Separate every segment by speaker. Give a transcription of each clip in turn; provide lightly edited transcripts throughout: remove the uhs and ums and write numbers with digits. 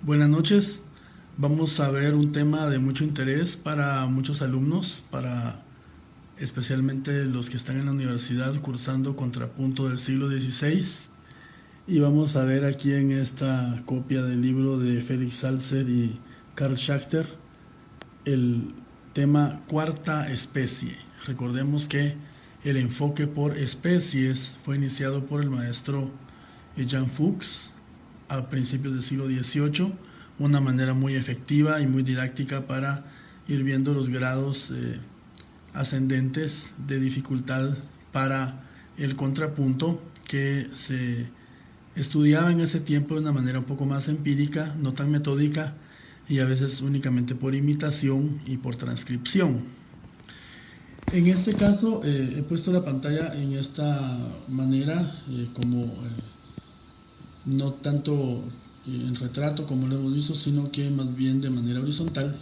Speaker 1: Buenas noches. Vamos a ver un tema de mucho interés para muchos alumnos, para especialmente los que están en la universidad cursando contrapunto del siglo XVI. Y vamos a ver aquí en esta copia del libro de Félix Salzer y Karl Schachter el tema cuarta especie. Recordemos que el enfoque por especies fue iniciado por el maestro Jean Fuchs a principios del siglo XVIII, una manera muy efectiva y muy didáctica para ir viendo los grados ascendentes de dificultad para el contrapunto que se estudiaba en ese tiempo de una manera un poco más empírica, no tan metódica y a veces únicamente por imitación y por transcripción. En este caso he puesto la pantalla en esta manera como no tanto en retrato como lo hemos visto, sino que más bien de manera horizontal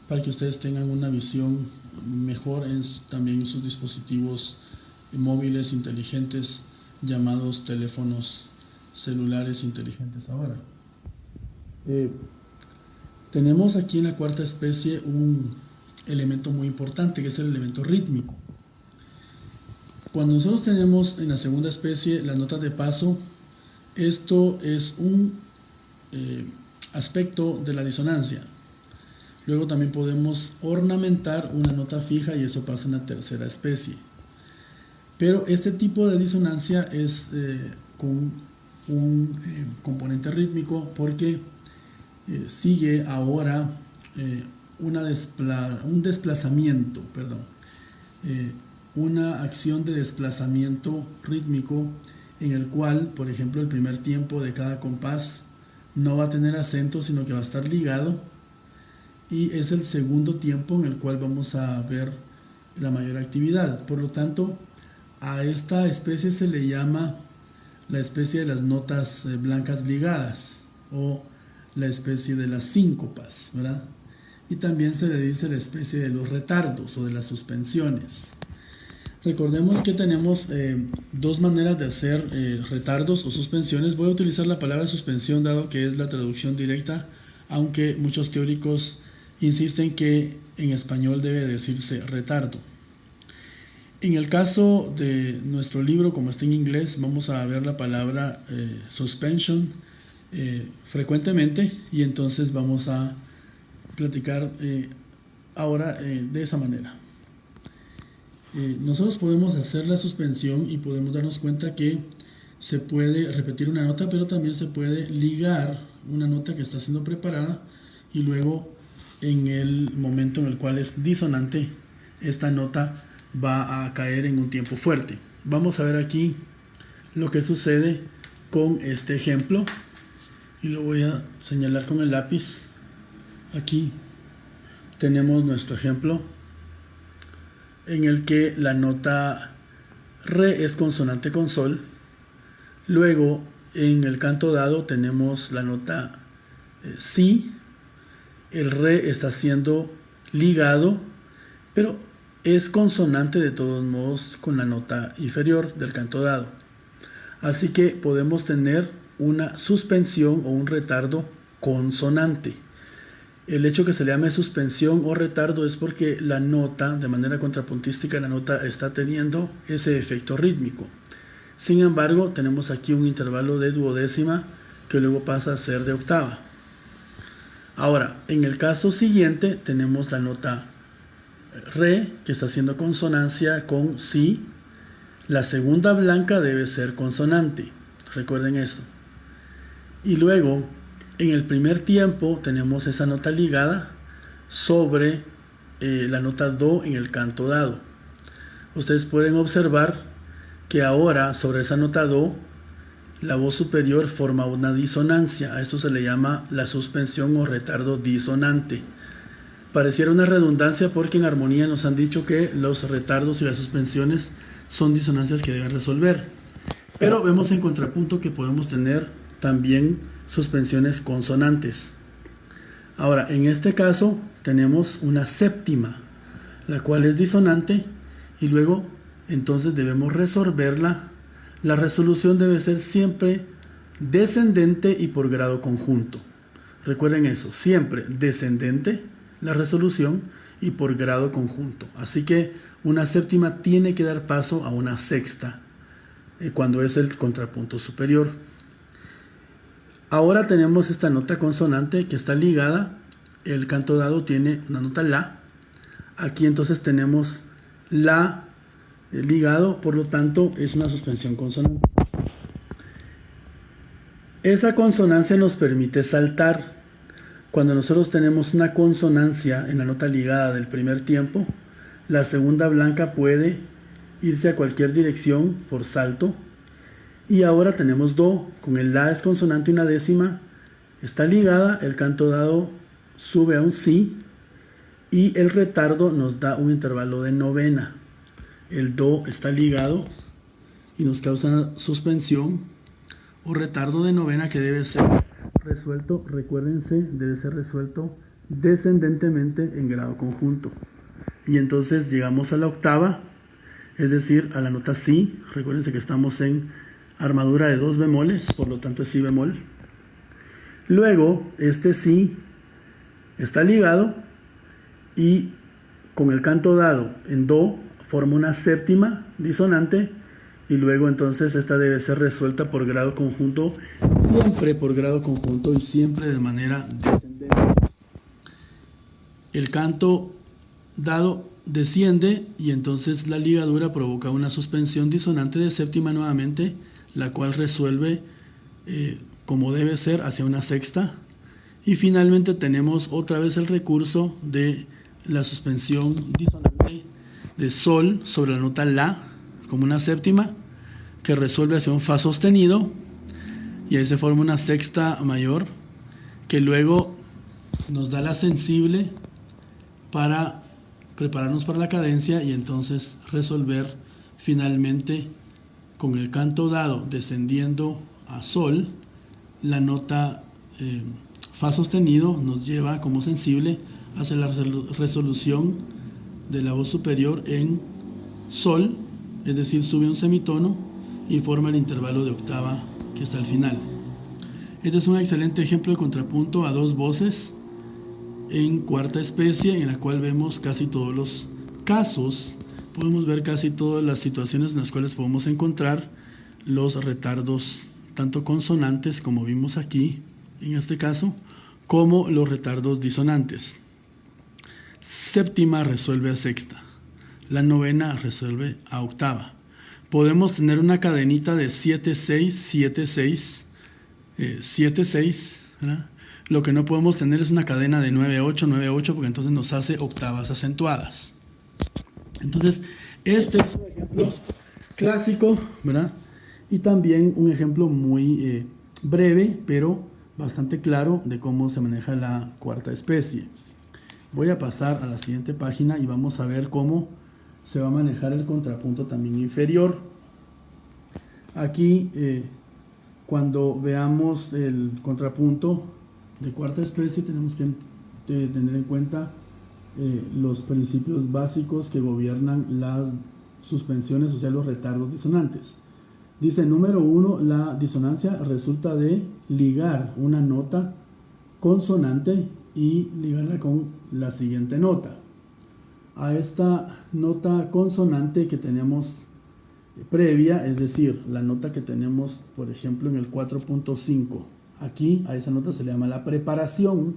Speaker 1: para que ustedes tengan una visión mejor también en sus dispositivos móviles inteligentes llamados teléfonos celulares inteligentes ahora. Tenemos aquí en la cuarta especie un elemento muy importante que es el elemento rítmico. Cuando nosotros tenemos en la segunda especie las notas de paso, esto es un aspecto de la disonancia. Luego también podemos ornamentar una nota fija y eso pasa en la tercera especie. Pero este tipo de disonancia es con un componente rítmico porque sigue ahora un desplazamiento, una acción de desplazamiento rítmico en el cual, por ejemplo, el primer tiempo de cada compás no va a tener acento, sino que va a estar ligado, y es el segundo tiempo en el cual vamos a ver la mayor actividad. Por lo tanto, a esta especie se le llama la especie de las notas blancas ligadas o la especie de las síncopas, ¿verdad? Y también se le dice la especie de los retardos o de las suspensiones. Recordemos que tenemos dos maneras de hacer retardos o suspensiones. Voy a utilizar la palabra suspensión dado que es la traducción directa, aunque muchos teóricos insisten que en español debe decirse retardo. En el caso de nuestro libro, como está en inglés, vamos a ver la palabra suspension frecuentemente y entonces vamos a platicar ahora de esa manera. Nosotros podemos hacer la suspensión y podemos darnos cuenta que se puede repetir una nota, pero también se puede ligar una nota que está siendo preparada y luego en el momento en el cual es disonante, esta nota va a caer en un tiempo fuerte. Vamos a ver aquí lo que sucede con este ejemplo y lo voy a señalar con el lápiz. Aquí tenemos nuestro ejemplo en el que la nota re es consonante con sol. Luego en el canto dado tenemos la nota si. El re está siendo ligado, pero es consonante de todos modos con la nota inferior del canto dado. Así que podemos tener una suspensión o un retardo consonante. El hecho que se le llame suspensión o retardo es porque la nota, de manera contrapuntística, la nota está teniendo ese efecto rítmico. Sin embargo, tenemos aquí un intervalo de duodécima que luego pasa a ser de octava. Ahora, en el caso siguiente tenemos la nota re que está haciendo consonancia con si. La segunda blanca debe ser consonante, recuerden eso. Y luego en el primer tiempo tenemos esa nota ligada sobre la nota do en el canto dado. Ustedes pueden observar que ahora sobre esa nota do la voz superior forma una disonancia. A esto se le llama la suspensión o retardo disonante. Pareciera una redundancia porque en armonía nos han dicho que los retardos y las suspensiones son disonancias que deben resolver. Pero vemos en contrapunto que podemos tener también suspensiones consonantes. Ahora, en este caso tenemos una séptima, la cual es disonante y luego entonces debemos resolverla. La resolución debe ser siempre descendente y por grado conjunto. Recuerden eso, siempre descendente la resolución y por grado conjunto. Así que una séptima tiene que dar paso a una sexta cuando es el contrapunto superior. Ahora tenemos esta nota consonante que está ligada. El canto dado tiene una nota la. Aquí entonces tenemos la ligado, por lo tanto es una suspensión consonante. Esa consonancia nos permite saltar. Cuando nosotros tenemos una consonancia en la nota ligada del primer tiempo, la segunda blanca puede irse a cualquier dirección por salto. Y ahora tenemos do, con el la es consonante una décima, está ligada, el canto dado sube a un si y el retardo nos da un intervalo de novena. El do está ligado y nos causa una suspensión o retardo de novena que debe ser resuelto, recuérdense, debe ser resuelto descendentemente en grado conjunto. Y entonces llegamos a la octava, es decir, a la nota si. Recuérdense que estamos en armadura de dos bemoles, por lo tanto es si bemol. Luego, este si está ligado y con el canto dado en do forma una séptima disonante y luego entonces esta debe ser resuelta por grado conjunto, siempre por grado conjunto y siempre de manera descendente. El canto dado desciende y entonces la ligadura provoca una suspensión disonante de séptima nuevamente, la cual resuelve como debe ser hacia una sexta. Y finalmente tenemos otra vez el recurso de la suspensión disonante de sol sobre la nota la como una séptima que resuelve hacia un fa sostenido y ahí se forma una sexta mayor que luego nos da la sensible para prepararnos para la cadencia y entonces resolver finalmente con el canto dado descendiendo a sol. La nota fa sostenido nos lleva como sensible hacia la resolución de la voz superior en sol, es decir, sube un semitono y forma el intervalo de octava que está al final. Este es un excelente ejemplo de contrapunto a dos voces en cuarta especie, en la cual vemos casi todos los casos, podemos ver casi todas las situaciones en las cuales podemos encontrar los retardos, tanto consonantes como vimos aquí, en este caso, como los retardos disonantes. Séptima resuelve a sexta, la novena resuelve a octava. Podemos tener una cadenita de 7-6, 7-6, 7-6, ¿verdad? Lo que no podemos tener es una cadena de 9-8, 9-8, porque entonces nos hace octavas acentuadas. Entonces, este es un ejemplo clásico, ¿verdad? Y también un ejemplo muy breve, pero bastante claro de cómo se maneja la cuarta especie. Voy a pasar a la siguiente página y vamos a ver cómo se va a manejar el contrapunto también inferior. Aquí, cuando veamos el contrapunto de cuarta especie, tenemos que tener en cuenta los principios básicos que gobiernan las suspensiones, o sea, los retardos disonantes. Dice, número 1, la disonancia resulta de ligar una nota consonante y ligarla con la siguiente nota. A esta nota consonante que tenemos previa, es decir, la nota que tenemos, por ejemplo, en el 4.5, aquí a esa nota se le llama la preparación,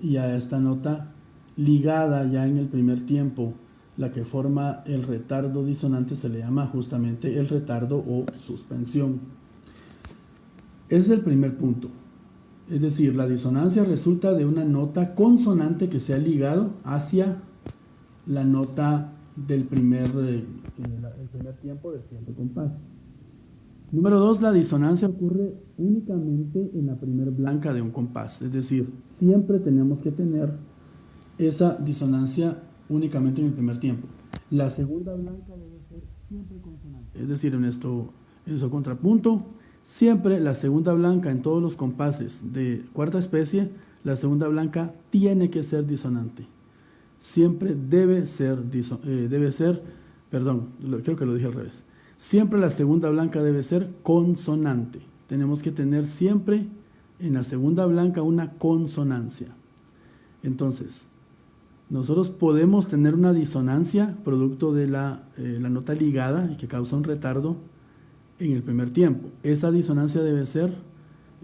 Speaker 1: y a esta nota ligada ya en el primer tiempo, la que forma el retardo disonante, se le llama justamente el retardo o suspensión. Ese es el primer punto. Es decir, la disonancia resulta de una nota consonante que se ha ligado hacia la nota del primer tiempo del siguiente compás. Número 2, la disonancia ocurre únicamente en la primer blanca de un compás. Es decir, siempre tenemos que tener esa disonancia únicamente en el primer tiempo. La segunda blanca debe ser siempre consonante. Es decir, en nuestro contrapunto, siempre la segunda blanca en todos los compases de cuarta especie, la segunda blanca tiene que ser disonante. Siempre creo que lo dije al revés. Siempre la segunda blanca debe ser consonante. Tenemos que tener siempre en la segunda blanca una consonancia. Entonces, nosotros podemos tener una disonancia producto de la nota ligada y que causa un retardo en el primer tiempo. Esa disonancia debe ser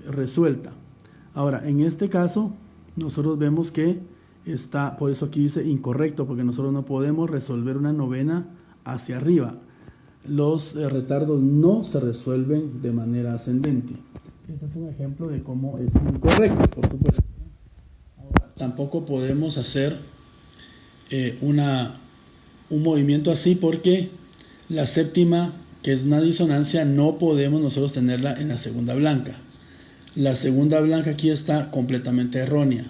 Speaker 1: resuelta. Ahora, en este caso, nosotros vemos que está, por eso aquí dice incorrecto, porque nosotros no podemos resolver una novena hacia arriba. Los retardos no se resuelven de manera ascendente. Este es un ejemplo de cómo es incorrecto, por supuesto. Ahora, tampoco podemos hacer un movimiento así porque la séptima, que es una disonancia, no podemos nosotros tenerla en la segunda blanca. La segunda blanca aquí está completamente errónea.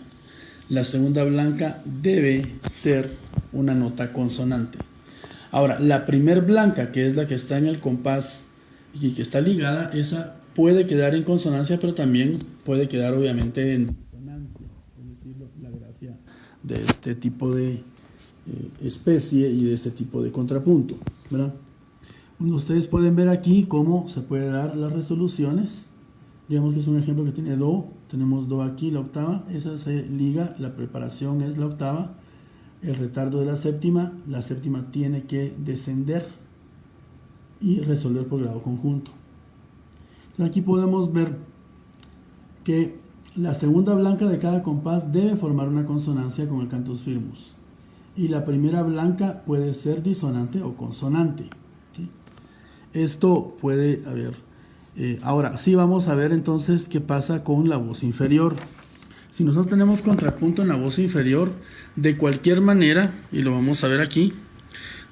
Speaker 1: La segunda blanca debe ser una nota consonante. Ahora, la primer blanca, que es la que está en el compás y que está ligada, esa puede quedar en consonancia, pero también puede quedar obviamente en disonancia. Es decir, la gracia de este tipo de especie y de este tipo de contrapunto, ¿verdad? Bueno, ustedes pueden ver aquí cómo se puede dar las resoluciones. Digamos que es un ejemplo que tiene do, tenemos do aquí, la octava, esa se liga, la preparación es la octava, el retardo de la séptima tiene que descender y resolver por grado conjunto. Entonces aquí podemos ver que la segunda blanca de cada compás debe formar una consonancia con el cantus firmus y la primera blanca puede ser disonante o consonante, ¿sí? Esto puede haber. Ahora sí vamos a ver entonces qué pasa con la voz inferior. Si nosotros tenemos contrapunto en la voz inferior, de cualquier manera, y lo vamos a ver aquí,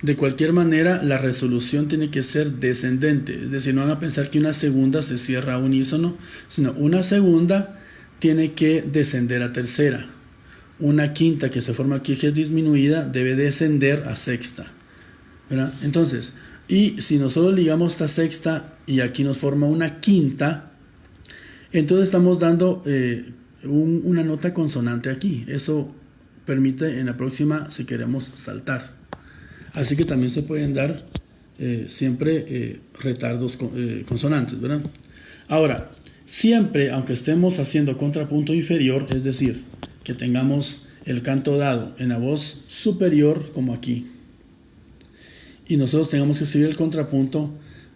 Speaker 1: de cualquier manera la resolución tiene que ser descendente. Es decir, no van a pensar que una segunda se cierra a unísono, sino una segunda tiene que descender a tercera. Una quinta que se forma aquí, que es disminuida, debe descender a sexta, ¿verdad? Entonces, y si nosotros ligamos esta sexta y aquí nos forma una quinta, entonces estamos dando una nota consonante aquí. Eso permite en la próxima si queremos saltar. Así que también se pueden dar siempre retardos consonantes, ¿verdad? Ahora, siempre, aunque estemos haciendo contrapunto inferior, es decir, que tengamos el canto dado en la voz superior como aquí, y nosotros tengamos que escribir el contrapunto,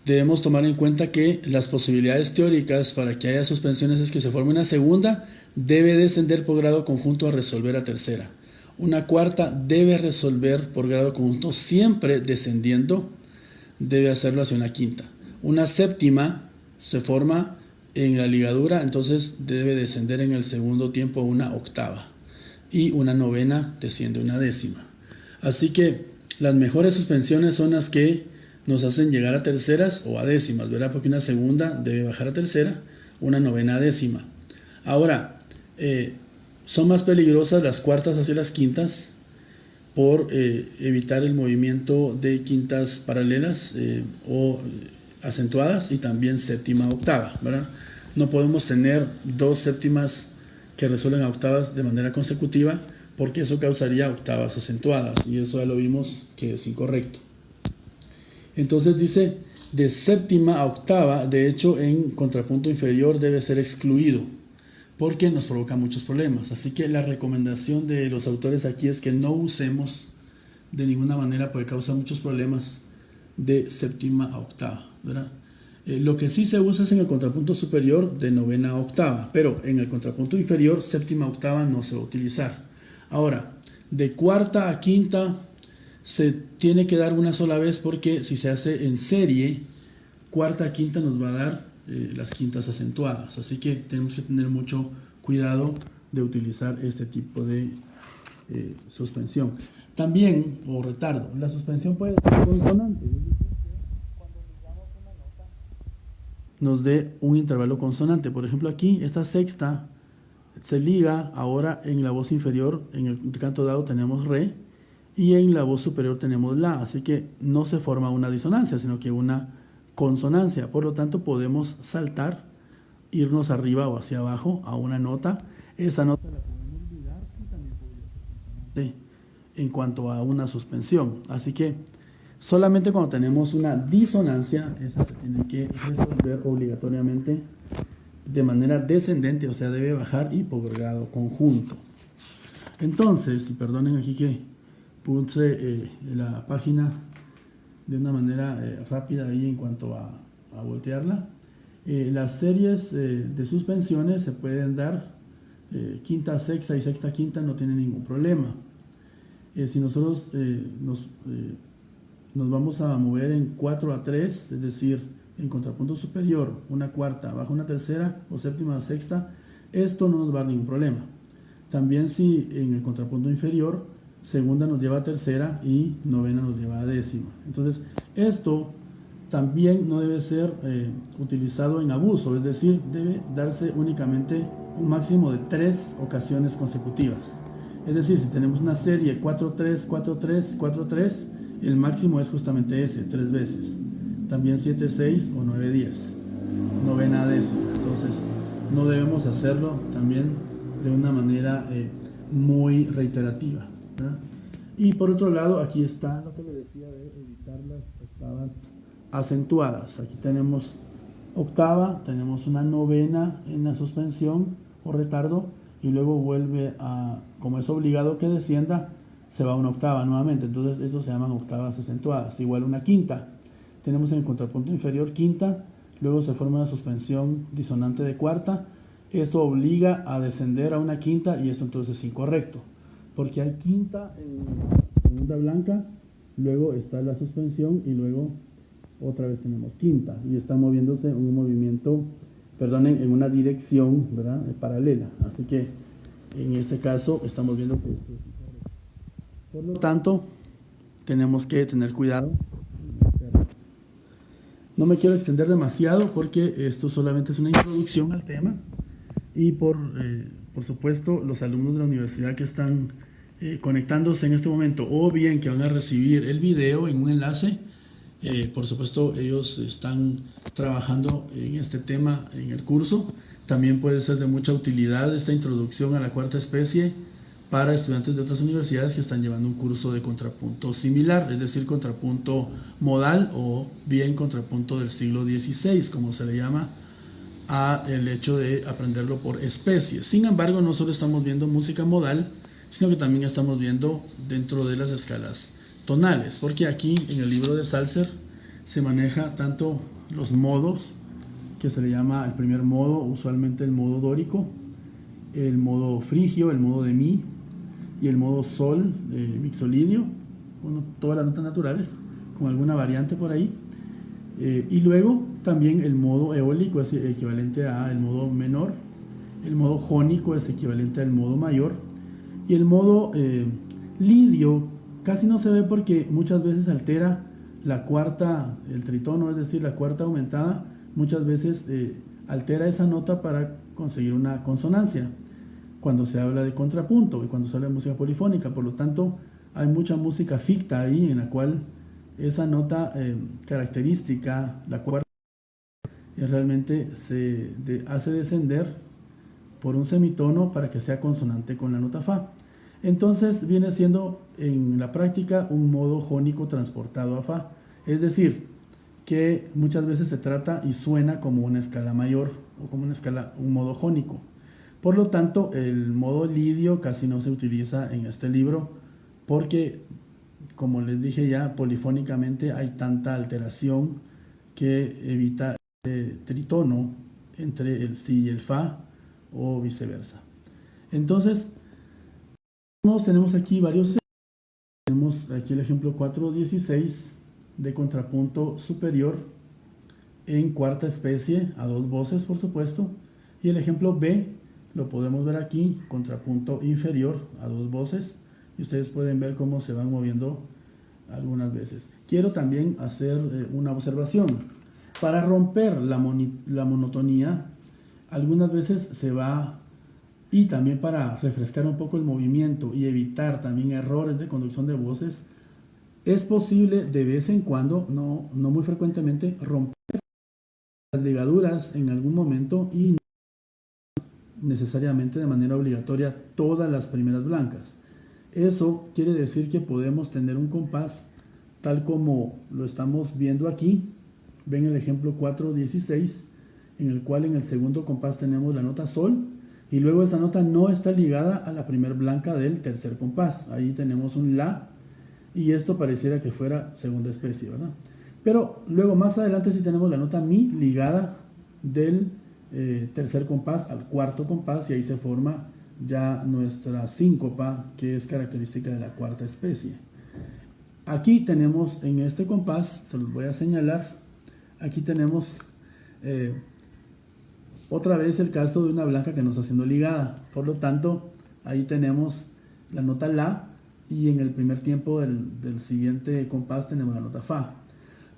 Speaker 1: debemos tomar en cuenta que las posibilidades teóricas para que haya suspensiones es que se forme una segunda, debe descender por grado conjunto a resolver a tercera. Una cuarta debe resolver por grado conjunto siempre descendiendo, debe hacerlo hacia una quinta. Una séptima se forma en la ligadura, entonces debe descender en el segundo tiempo una octava. Y una novena desciende una décima. Así que las mejores suspensiones son las que nos hacen llegar a terceras o a décimas, ¿verdad? Porque una segunda debe bajar a tercera, una novena a décima. Ahora, son más peligrosas las cuartas hacia las quintas por evitar el movimiento de quintas paralelas o acentuadas y también séptima octava, ¿verdad? No podemos tener dos séptimas que resuelven a octavas de manera consecutiva porque eso causaría octavas acentuadas y eso ya lo vimos que es incorrecto. Entonces dice de séptima a octava, de hecho en contrapunto inferior debe ser excluido porque nos provoca muchos problemas. Así que la recomendación de los autores aquí es que no usemos de ninguna manera porque causa muchos problemas de séptima a octava, ¿verdad? Lo que sí se usa es en el contrapunto superior de novena a octava, pero en el contrapunto inferior séptima a octava no se va a utilizar. Ahora, de cuarta a quinta se tiene que dar una sola vez porque si se hace en serie, cuarta a quinta nos va a dar las quintas acentuadas. Así que tenemos que tener mucho cuidado de utilizar este tipo de suspensión. También, o retardo, la suspensión puede ser consonante. Cuando ligamos una nota, nos dé un intervalo consonante. Por ejemplo, aquí, esta sexta se liga ahora en la voz inferior, en el canto dado tenemos re, y en la voz superior tenemos la, así que no se forma una disonancia, sino que una consonancia. Por lo tanto, podemos saltar, irnos arriba o hacia abajo a una nota. Esa nota la podemos ligar y también podría ser consonante en cuanto a una suspensión. Así que solamente cuando tenemos una disonancia, esa se tiene que resolver obligatoriamente de manera descendente, o sea, debe bajar y por grado conjunto. Entonces, perdonen aquí que puse la página de una manera rápida ahí en cuanto a voltearla. Las series de suspensiones se pueden dar quinta, sexta y sexta, quinta, no tiene ningún problema. Si nosotros nos vamos a mover en 4 a 3, es decir, en contrapunto superior, una cuarta, bajo una tercera o séptima, sexta, esto no nos va a dar ningún problema. También si en el contrapunto inferior, segunda nos lleva a tercera y novena nos lleva a décima. Entonces, esto también no debe ser utilizado en abuso, es decir, debe darse únicamente un máximo de 3 ocasiones consecutivas. Es decir, si tenemos una serie 4-3, 4-3, 4-3, el máximo es justamente ese, 3 veces. También 7-6 o 9-10, novena a décima. Entonces, no debemos hacerlo también de una manera muy reiterativa, ¿verdad? Y por otro lado, aquí está lo que le decía de evitar las octavas acentuadas. Aquí tenemos octava, tenemos una novena en la suspensión o retardo y luego vuelve a, como es obligado que descienda, se va a una octava nuevamente. Entonces estos se llaman octavas acentuadas. Igual una quinta, tenemos en el contrapunto inferior quinta, luego se forma una suspensión disonante de cuarta. Esto obliga a descender a una quinta y esto entonces es incorrecto, porque hay quinta en segunda blanca, luego está la suspensión y luego otra vez tenemos quinta y está moviéndose en un movimiento, perdonen, en una dirección, ¿verdad?, paralela. Así que en este caso estamos viendo que esto es incorrecto. Por lo tanto, tenemos que tener cuidado. No me quiero extender demasiado porque esto solamente es una introducción al tema y por supuesto los alumnos de la universidad que están conectándose en este momento o bien que van a recibir el video en un enlace, por supuesto ellos están trabajando en este tema en el curso. También puede ser de mucha utilidad esta introducción a la cuarta especie para estudiantes de otras universidades que están llevando un curso de contrapunto similar, es decir, contrapunto modal o bien contrapunto del siglo XVI, como se le llama a el hecho de aprenderlo por especies. Sin embargo, no solo estamos viendo música modal, sino que también estamos viendo dentro de las escalas tonales, porque aquí en el libro de Salzer se maneja tanto los modos, que se le llama el primer modo, usualmente el modo dórico, el modo frigio, el modo de mi y el modo sol, mixolidio, bueno, todas las notas naturales, con alguna variante por ahí. Y luego también el modo eólico es equivalente al modo menor, el modo jónico es equivalente al modo mayor, y el modo lidio casi no se ve porque muchas veces altera la cuarta, el tritono, es decir, la cuarta aumentada, muchas veces altera esa nota para conseguir una consonancia cuando se habla de contrapunto y cuando se habla de música polifónica. Por lo tanto, hay mucha música ficta ahí en la cual esa nota característica, la cuarta, realmente se hace descender por un semitono para que sea consonante con la nota fa. Entonces viene siendo en la práctica un modo jónico transportado a fa, es decir, que muchas veces se trata y suena como una escala mayor o como una escala, un modo jónico. Por lo tanto, el modo lidio casi no se utiliza en este libro porque, como les dije ya, polifónicamente hay tanta alteración que evita el tritono entre el si y el fa o viceversa. Entonces, tenemos aquí varios. Tenemos aquí el ejemplo 416 de contrapunto superior en cuarta especie a dos voces, por supuesto, y el ejemplo B lo podemos ver aquí, contrapunto inferior a dos voces, y ustedes pueden ver cómo se van moviendo algunas veces. Quiero también hacer una observación. Para romper la monotonía, algunas veces se va, y también para refrescar un poco el movimiento y evitar también errores de conducción de voces, es posible de vez en cuando, no muy frecuentemente, romper las ligaduras en algún momento y no necesariamente de manera obligatoria todas las primeras blancas. Eso quiere decir que podemos tener un compás tal como lo estamos viendo aquí. Ven el ejemplo 4.16 en el cual en el segundo compás tenemos la nota sol, y luego esta nota no está ligada a la primer blanca del tercer compás. Ahí tenemos un la, y esto pareciera que fuera segunda especie, ¿verdad? Pero luego más adelante sí tenemos la nota mi ligada del tercer compás al cuarto compás, y ahí se forma ya nuestra síncopa, que es característica de la cuarta especie. Aquí tenemos en este compás, se los voy a señalar, aquí tenemos otra vez el caso de una blanca que no está siendo ligada. Por lo tanto, ahí tenemos la nota la, y en el primer tiempo del siguiente compás tenemos la nota fa.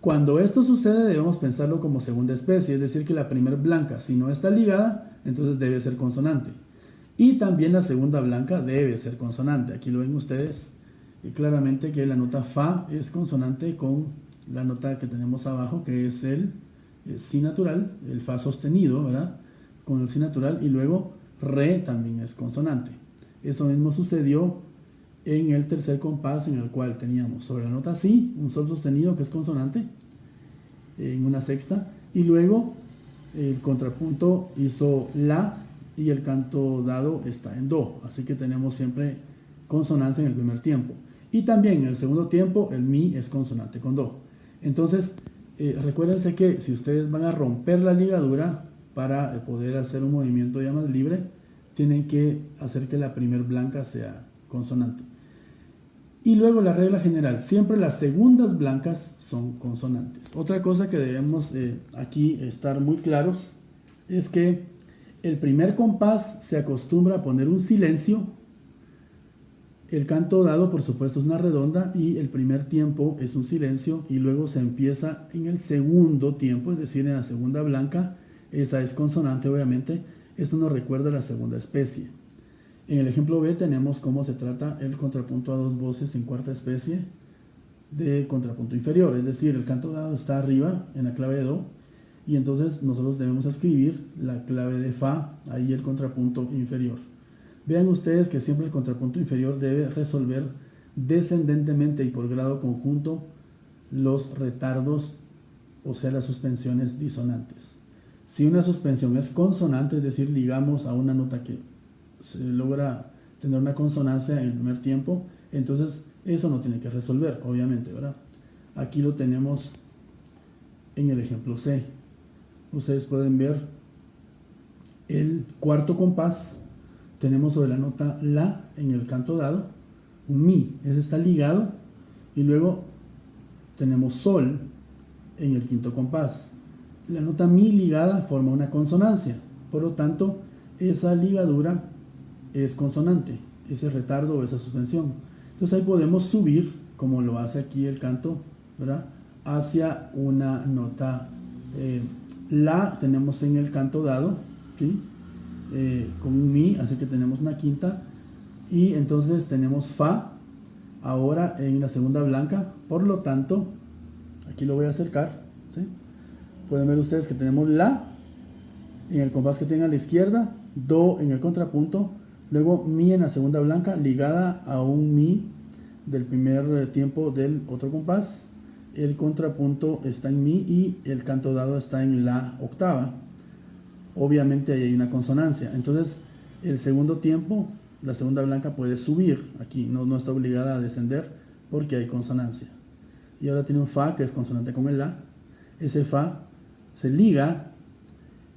Speaker 1: Cuando esto sucede debemos pensarlo como segunda especie, es decir que la primera blanca, si no está ligada, entonces debe ser consonante. Y también la segunda blanca debe ser consonante. Aquí lo ven ustedes claramente que la nota fa es consonante con la nota que tenemos abajo, que es el si natural, el fa sostenido, ¿verdad? Con el si natural, y luego re también es consonante. Eso mismo sucedió en el tercer compás, en el cual teníamos sobre la nota si un sol sostenido que es consonante en una sexta, y luego el contrapunto hizo la, y el canto dado está en do, así que tenemos siempre consonancia en el primer tiempo. Y también en el segundo tiempo el mi es consonante con do. Entonces recuérdense que si ustedes van a romper la ligadura para poder hacer un movimiento ya más libre, tienen que hacer que la primer blanca sea consonante. Y luego la regla general, siempre las segundas blancas son consonantes. Otra cosa que debemos aquí estar muy claros es que el primer compás se acostumbra a poner un silencio. El canto dado, por supuesto, es una redonda, y el primer tiempo es un silencio, y luego se empieza en el segundo tiempo, es decir, en la segunda blanca. Esa es consonante, obviamente. Esto nos recuerda a la segunda especie. En el ejemplo B tenemos cómo se trata el contrapunto a dos voces en cuarta especie de contrapunto inferior, es decir, el canto dado está arriba en la clave de do, y entonces nosotros debemos escribir la clave de fa, ahí el contrapunto inferior. Vean ustedes que siempre el contrapunto inferior debe resolver descendentemente y por grado conjunto los retardos, o sea, las suspensiones disonantes. Si una suspensión es consonante, es decir, ligamos a una nota que se logra tener una consonancia en el primer tiempo, entonces eso no tiene que resolver, obviamente, ¿verdad? Aquí lo tenemos en el ejemplo C. Ustedes pueden ver el cuarto compás. Tenemos sobre la nota la en el canto dado un mi, ese está ligado, y luego tenemos sol en el quinto compás. La nota mi ligada forma una consonancia, por lo tanto esa ligadura es consonante, ese retardo o esa suspensión. Entonces ahí podemos subir, como lo hace aquí el canto, ¿verdad?, hacia una nota la tenemos en el canto dado, ¿sí?, con un mi, así que tenemos una quinta, y entonces tenemos fa ahora en la segunda blanca. Por lo tanto, aquí lo voy a acercar, ¿sí?, pueden ver ustedes que tenemos la en el compás que tenga a la izquierda, do en el contrapunto, luego mi en la segunda blanca ligada a un mi del primer tiempo del otro compás. El contrapunto está en mi y el canto dado está en la octava. Obviamente ahí hay una consonancia. Entonces el segundo tiempo, la segunda blanca puede subir aquí, no está obligada a descender porque hay consonancia. Y ahora tiene un fa que es consonante con el la. Ese fa se liga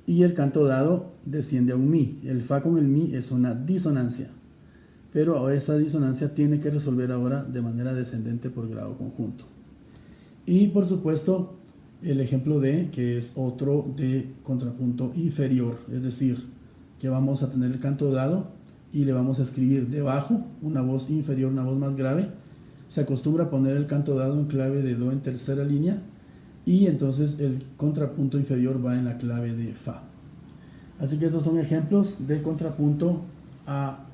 Speaker 1: y el canto dado desciende a un mi. El fa con el mi es una disonancia, pero esa disonancia tiene que resolver ahora de manera descendente por grado conjunto. Y por supuesto el ejemplo D, que es otro de contrapunto inferior, es decir, que vamos a tener el canto dado y le vamos a escribir debajo una voz inferior, una voz más grave. Se acostumbra a poner el canto dado en clave de do en tercera línea, y entonces el contrapunto inferior va en la clave de fa. Así que estos son ejemplos de contrapunto a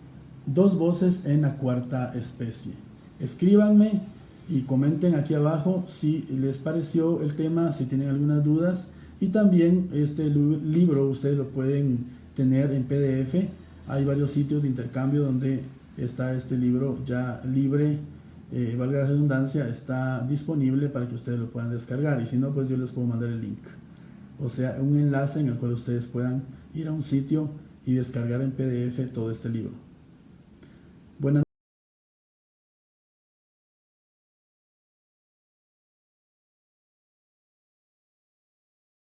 Speaker 1: dos voces en la cuarta especie. Escríbanme y comenten aquí abajo si les pareció el tema, si tienen algunas dudas, y también este libro ustedes lo pueden tener en PDF. Hay varios sitios de intercambio donde está este libro ya libre, valga la redundancia, está disponible para que ustedes lo puedan descargar, y si no, pues yo les puedo mandar el link. o sea, un enlace en el cual ustedes puedan ir a un sitio y descargar en PDF todo este libro. Buenas